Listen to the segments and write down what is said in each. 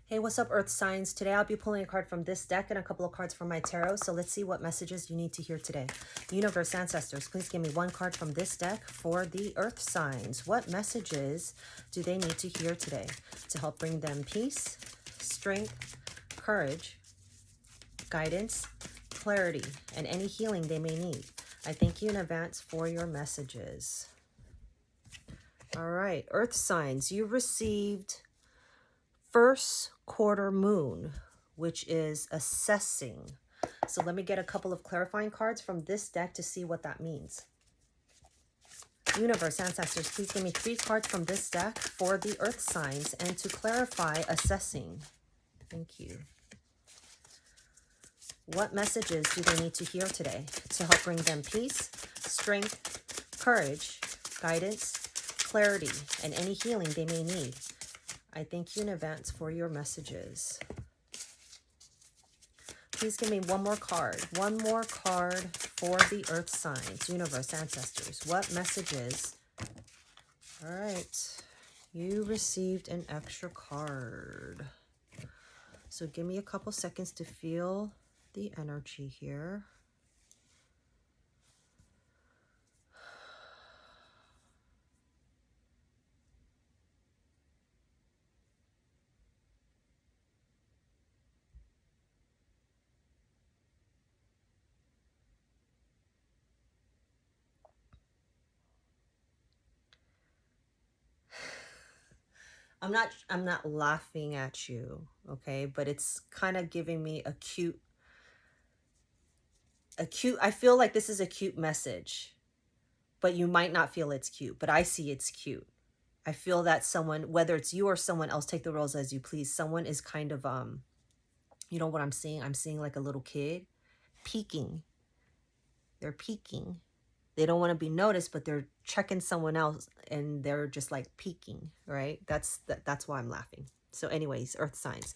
Hey, what's up, Earth signs? Today I'll be pulling a card from this deck and a couple of cards from my tarot. So let's see what messages you need to hear today. Universe, ancestors, please give me one card from this deck for the Earth signs. What messages do they need to hear today to help bring them peace, strength, courage, guidance, clarity, and any healing they may need? I thank you in advance for your messages. All right, Earth signs, you received first quarter moon, which is assessing. So let me get a couple of clarifying cards from this deck to see what that means. Universe, ancestors, please give me 3 cards from this deck for the Earth signs and to clarify assessing. Thank you. What messages do they need to hear today to help bring them peace, strength, courage, guidance, clarity, and any healing they may need? I thank you in advance for your messages. Please give me one more card for the Earth signs. Universe, ancestors, what messages? All right, you received an extra card. So give me a couple seconds to feel the energy here. I'm not laughing at you, okay? But it's kind of giving me a cute, I feel like this is a cute message, but you might not feel it's cute, but I see it's cute. I feel that someone, whether it's you or someone else, take the roles as you please. Someone is kind of, you know what I'm seeing? I'm seeing like a little kid peeking. They're peeking. They don't want to be noticed, but they're checking someone else and they're just like peeking, right? That's why I'm laughing. So anyways, Earth signs.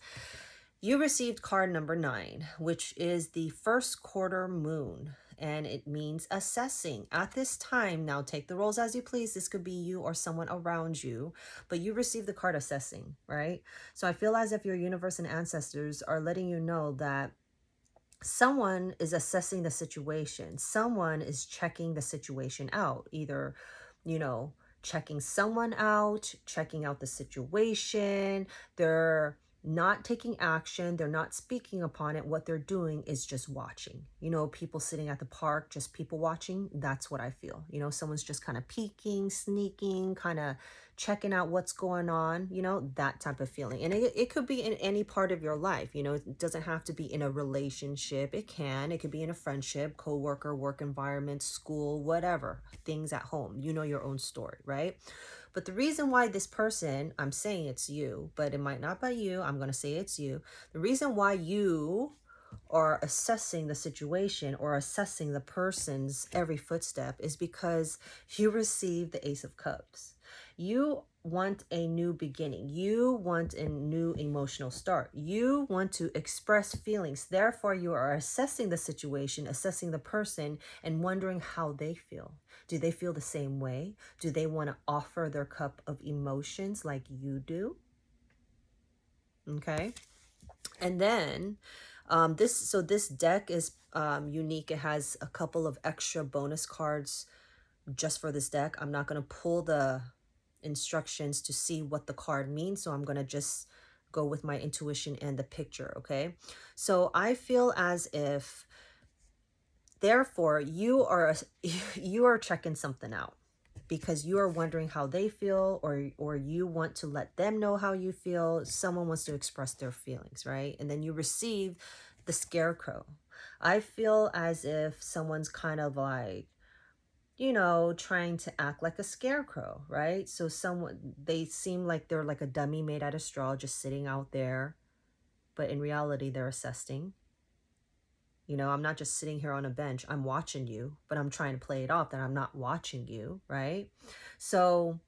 You received card number 9, which is the first quarter moon, and it means assessing. At this time, now take the roles as you please. This could be you or someone around you, but you received the card assessing, right? So I feel as if your universe and ancestors are letting you know that someone is assessing the situation. Someone is checking the situation out, either, checking someone out, checking out the situation. They're not taking action. They're not speaking upon it. What they're doing is just watching. People sitting at the park, just people watching. That's what I feel. Someone's just kind of peeking, sneaking, kind of checking out what's going on, that type of feeling. And it could be in any part of your life. It doesn't have to be in a relationship. It could be in a friendship, co-worker, work environment, school, whatever, things at home. Your own story, right? But the reason why this person, I'm saying it's you, but it might not be you. I'm going to say it's you. The reason why you are assessing the situation or assessing the person's every footstep is because you received the Ace of Cups. You want a new beginning. You want a new emotional start. You want to express feelings. Therefore, you are assessing the situation, assessing the person, and wondering how they feel. Do they feel the same way? Do they want to offer their cup of emotions like you do? Okay. And then this deck is unique. It has a couple of extra bonus cards just for this deck. I'm not going to pull the instructions to see what the card means, so I'm going to just go with my intuition and the picture. Okay, so I feel as if, therefore, you are checking something out because you are wondering how they feel, or you want to let them know how you feel. Someone wants to express their feelings, right? And then you receive the Scarecrow. I feel as if someone's kind of like, trying to act like a scarecrow, right? So they seem like they're like a dummy made out of straw, just sitting out there. But in reality, they're assessing. I'm not just sitting here on a bench. I'm watching you, but I'm trying to play it off that I'm not watching you, right? So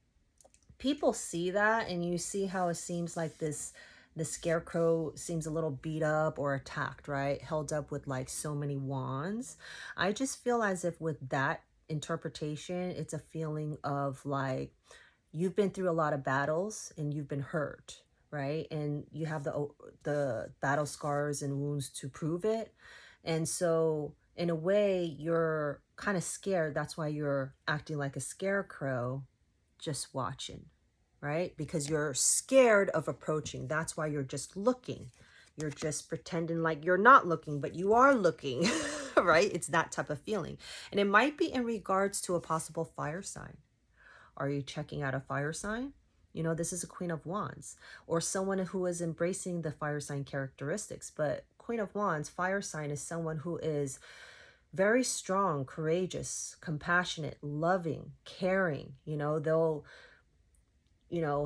people see that, and you see how it seems like the scarecrow seems a little beat up or attacked, right? Held up with like so many wands. I just feel as if with that interpretation, it's a feeling of like you've been through a lot of battles and you've been hurt, right? And you have the battle scars and wounds to prove it. And so in a way, you're kind of scared. That's why you're acting like a scarecrow, just watching, right? Because you're scared of approaching. That's why you're just looking. You're just pretending like you're not looking, but you are looking, right? It's that type of feeling. And it might be in regards to a possible fire sign. Are you checking out a fire sign? You know, this is a Queen of Wands, or someone who is embracing the fire sign characteristics. But Queen of Wands, fire sign, is someone who is very strong, courageous, compassionate, loving, caring. You know, they'll,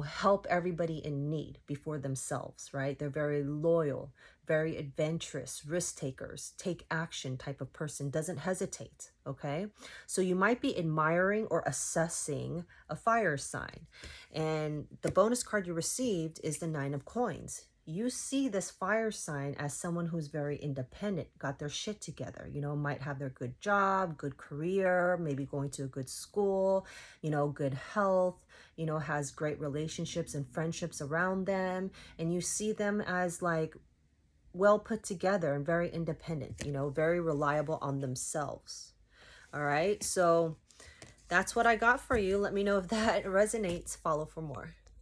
help everybody in need before themselves, right? They're very loyal, very adventurous, risk takers, take action type of person, doesn't hesitate, okay? So you might be admiring or assessing a fire sign. And the bonus card you received is the Nine of Coins. You see this fire sign as someone who's very independent, got their shit together, might have their good job, good career, maybe going to a good school, good health, has great relationships and friendships around them. And you see them as like well put together and very independent, very reliable on themselves. All right. So that's what I got for you. Let me know if that resonates. Follow for more.